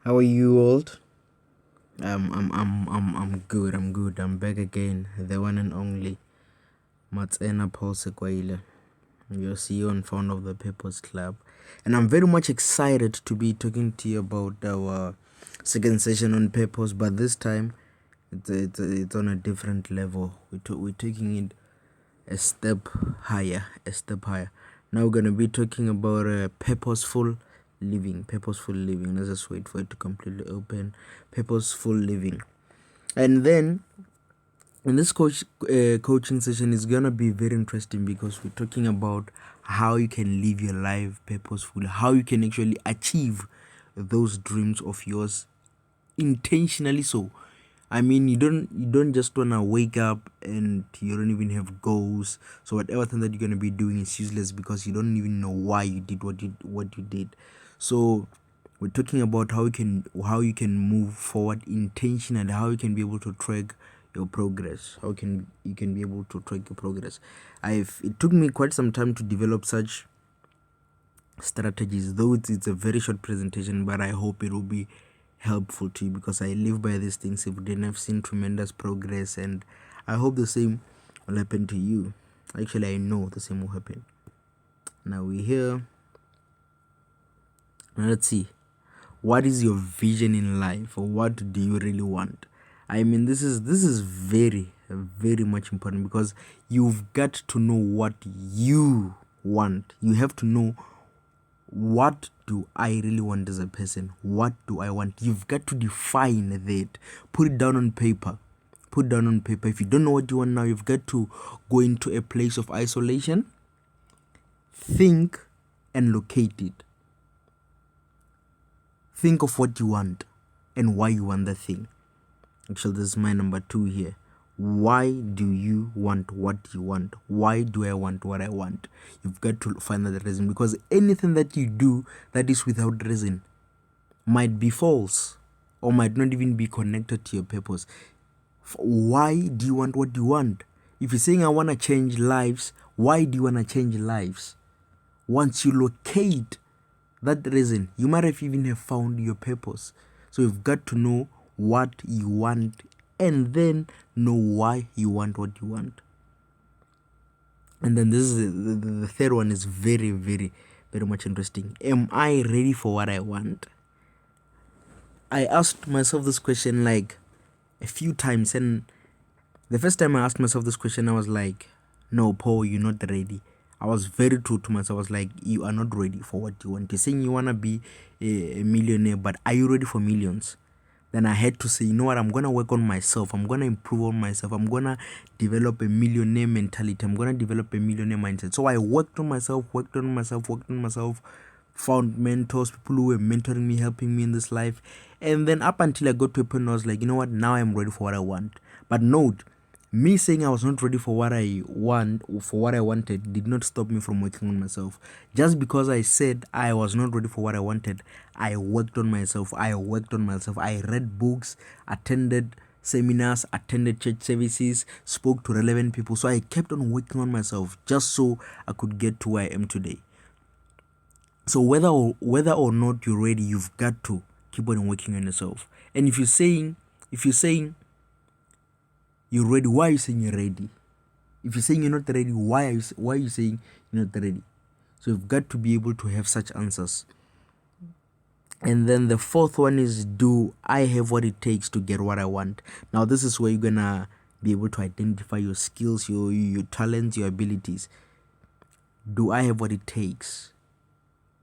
How are you, old? I'm good. I'm good. I'm back again. The one and only Matsena Pausekwaile, your CEO and founder of the Purpose Club, and I'm very much excited to be talking to you about our second session on purpose. But this time, it's on a different level. We're taking it a step higher. Now we're gonna be talking about purposeful living. Let's just wait for it to completely open. Purposeful living. And then in this coaching session is gonna be very interesting because we're talking about how you can live your life purposefully, how you can actually achieve those dreams of yours intentionally. So I mean, you don't just wanna wake up and you don't even have goals. So whatever thing that you're gonna be doing is useless because you don't even know why you did what you did. So we're talking about how you can move forward intentionally, how you can be able to track your progress. How can you can be able to track your progress? It took me quite some time to develop such strategies, though it's a very short presentation, but I hope it will be helpful to you because I live by these things every day and I've seen tremendous progress, and I hope the same will happen to you. Actually, I know the same will happen. Now we're here. Now let's see. What is your vision in life, or what do you really want? I mean, this is very much important because you've got to know what you want. You have to know, what do I really want as a person? What do I want? You've got to define that. Put it down on paper. If you don't know what you want now, you've got to go into a place of isolation, think, and locate it. Think of what you want and why you want that thing. Actually, this is my number 2 here. Why do you want what you want? Why do I want what I want? You've got to find that reason, because anything that you do that is without reason might be false or might not even be connected to your purpose. Why do you want what you want? If you're saying I want to change lives, why do you want to change lives? Once you locate that reason, you might have even have found your purpose. So you've got to know what you want and then know why you want what you want. And then this is the third one is very much interesting. Am I ready for what I want? I asked myself this question like a few times, and the first time I asked myself this question, I was like, no, Paul, you're not ready. I was very true to myself. I was like, you are not ready for what you want. You're saying you want to be a millionaire, but are you ready for millions? Then I had to say, you know what, I'm going to work on myself. I'm going to improve on myself. I'm going to develop a millionaire mentality. I'm going to develop a millionaire mindset. So I worked on myself, found mentors, people who were mentoring me, helping me in this life. And then up until I got to a point, I was like, you know what, now I'm ready for what I want. But note, me saying I was not ready for what I want, or for what I wanted, did not stop me from working on myself. Just because I said I was not ready for what I wanted, I worked on myself. I read books, attended seminars, attended church services, spoke to relevant people. So I kept on working on myself just so I could get to where I am today. So whether or not you're ready, you've got to keep on working on yourself. And if you're saying you're ready, why are you saying you're ready? If you're saying you're not ready, why are you saying you're not ready? So you've got to be able to have such answers. And then the fourth one is, do I have what it takes to get what I want? Now this is where you're gonna be able to identify your skills, your talents, your abilities. Do I have what it takes?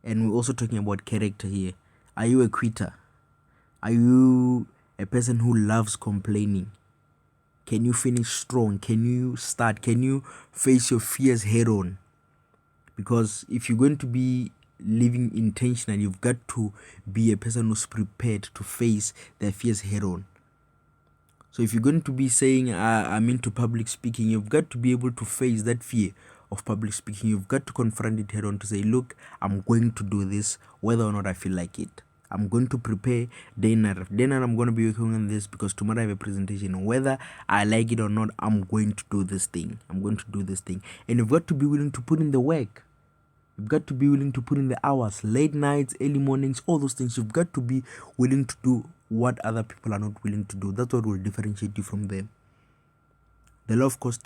And we're also talking about character here. Are you a quitter? Are you a person who loves complaining? Can you finish strong? Can you start? Can you face your fears head on? Because if you're going to be living intentionally, you've got to be a person who's prepared to face their fears head on. So if you're going to be saying, I'm into public speaking, you've got to be able to face that fear of public speaking. You've got to confront it head on to say, look, I'm going to do this whether or not I feel like it. I'm going to prepare day and night. I'm going to be working on this because tomorrow I have a presentation. Whether I like it or not, I'm going to do this thing. And you've got to be willing to put in the work. You've got to be willing to put in the hours, late nights, early mornings, all those things. You've got to be willing to do what other people are not willing to do. That's what will differentiate you from them. The law of cause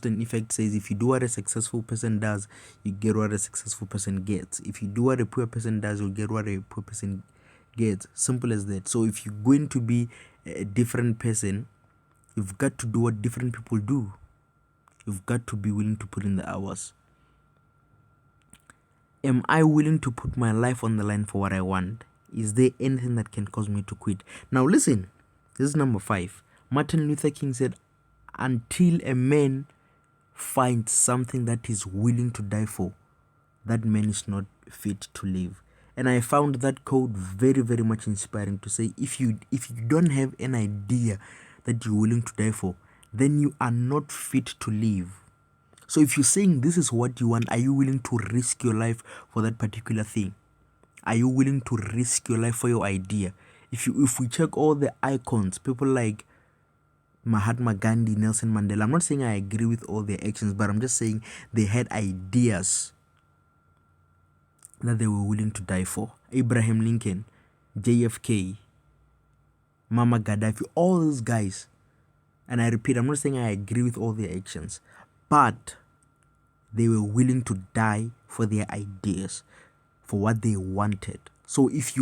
and effect says if you do what a successful person does, you get what a successful person gets. If you do what a poor person does, you'll get what a poor person gets. Simple as that. So if you're going to be a different person, you've got to do what different people do. You've got to be willing to put in the hours. Am I willing to put my life on the line for what I want? Is there anything that can cause me to quit? Now listen, this is number 5. Martin Luther King said, until a man finds something that he's willing to die for, that man is not fit to live. And I found that quote very, very much inspiring to say, if you don't have an idea that you're willing to die for, then you are not fit to live. So if you're saying this is what you want, are you willing to risk your life for that particular thing? Are you willing to risk your life for your idea? If we check all the icons, people like Mahatma Gandhi, Nelson Mandela, I'm not saying I agree with all their actions, but I'm just saying they had ideas that they were willing to die for. Abraham Lincoln, JFK, Mama Gaddafi, all those guys. And I repeat, I'm not saying I agree with all their actions, but they were willing to die for their ideas, for what they wanted. So if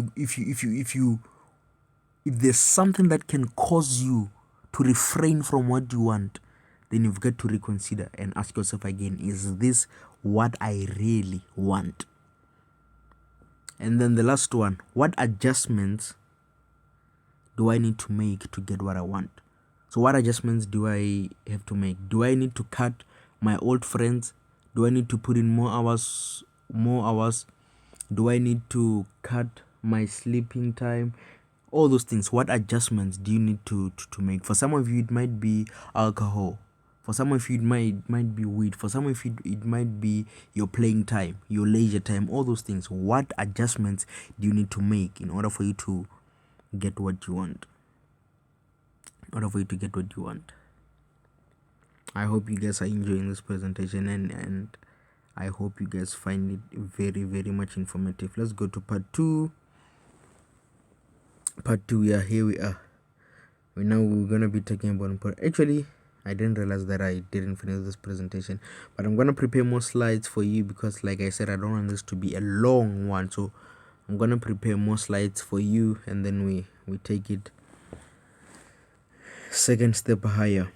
there's something that can cause you to refrain from what you want, then you've got to reconsider and ask yourself again, is this what I really want? And then the last one, what adjustments do I need to make to get what I want? So what adjustments do I have to make? Do I need to cut my old friends? Do I need to put in more hours? Do I need to cut my sleeping time? All those things. What adjustments do you need to make? For some of you, it might be alcohol. For some of you, it might be weed. For some of you, it might be your playing time, your leisure time, all those things. What adjustments do you need to make in order for you to get what you want? I hope you guys are enjoying this presentation, and I hope you guys find it very, very much informative. Let's go to part 2. Yeah, here we are. We're gonna be talking about actually, I didn't realize that I didn't finish this presentation, but I'm gonna prepare more slides for you because, like I said, I don't want this to be a long one. So I'm gonna prepare more slides for you, and then we take it second step higher.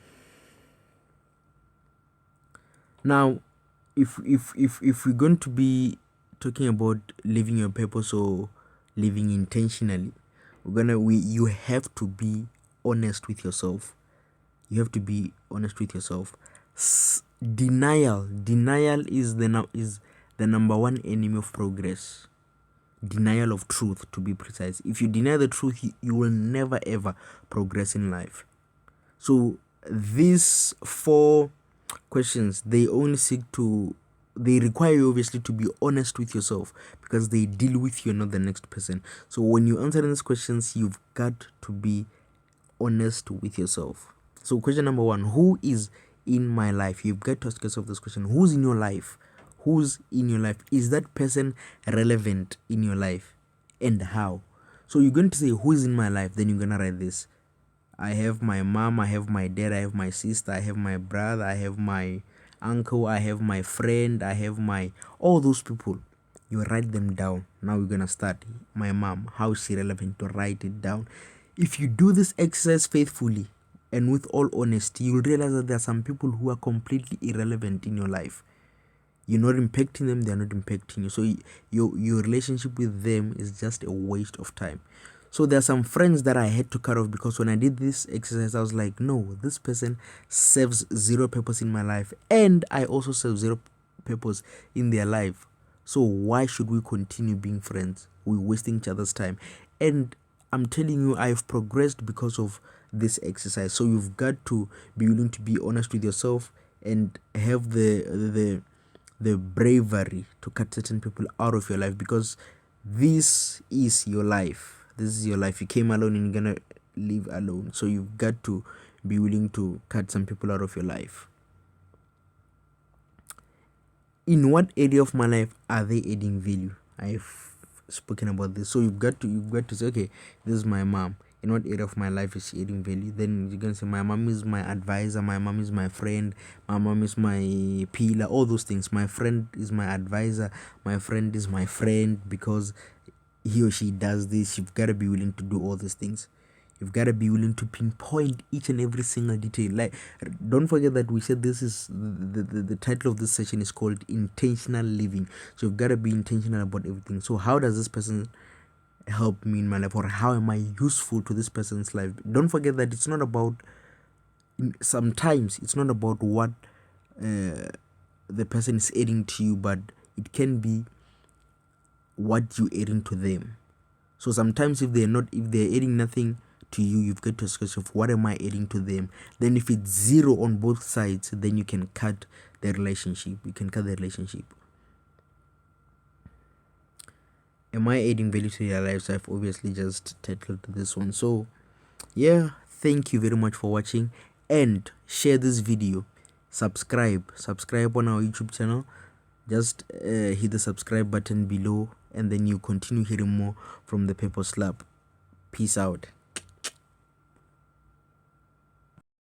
Now, if we're going to be talking about living your purpose or living intentionally, you have to be honest with yourself. You have to be honest with yourself. Denial is the number one enemy of progress. Denial of truth, to be precise. If you deny the truth, you will never ever progress in life. So these 4 questions, they require you obviously to be honest with yourself, because they deal with you, not the next person. So when you answer these questions, you've got to be honest with yourself. So question number 1, who is in my life? You've got to ask yourself this question. Who's in your life? Is that person relevant in your life, and how? So you're going to say, who is in my life? Then you're going to write this. I have my mom, I have my dad, I have my sister, I have my brother, I have my uncle, I have my friend, I have all those people. You write them down. Now we're gonna start. My mom, how is she relevant? To write it down. If you do this exercise faithfully and with all honesty, you'll realize that there are some people who are completely irrelevant in your life. You're not impacting them, they're not impacting you. So your relationship with them is just a waste of time. So there are some friends that I had to cut off, because when I did this exercise, I was like, no, this person serves zero purpose in my life, and I also serve zero purpose in their life. So why should we continue being friends? We're wasting each other's time. And I'm telling you, I've progressed because of this exercise. So you've got to be willing to be honest with yourself and have the bravery to cut certain people out of your life, because this is your life. You came alone and you're gonna live alone. So you've got to be willing to cut some people out of your life. in what area of my life are they adding value? I've spoken about this. So you've got to say, okay, this is my mom. In what area of my life is she adding value? Then you're gonna say, my mom is my advisor, my mom is my friend, my mom is my pillar, all those things. My friend is my advisor, my friend is my friend because he or she does this. You've got to be willing to do all these things. You've got to be willing to pinpoint each and every single detail. Like, don't forget that we said this is the title of this session is called intentional living. So you've got to be intentional about everything. So how does this person help me in my life, or how am I useful to this person's life? Don't forget that it's not about, sometimes it's not about what the person is adding to you, but it can be what you adding to them. So sometimes if they're adding nothing to you, you've got to ask yourself, what am I adding to them? Then if it's zero on both sides, then you can cut the relationship. Am I adding value to their lives? I've obviously just titled this one. So yeah, thank you very much for watching, and share this video. Subscribe on our YouTube channel. Just hit the subscribe button below, and then you continue hearing more from the Purpose Lab. Peace out.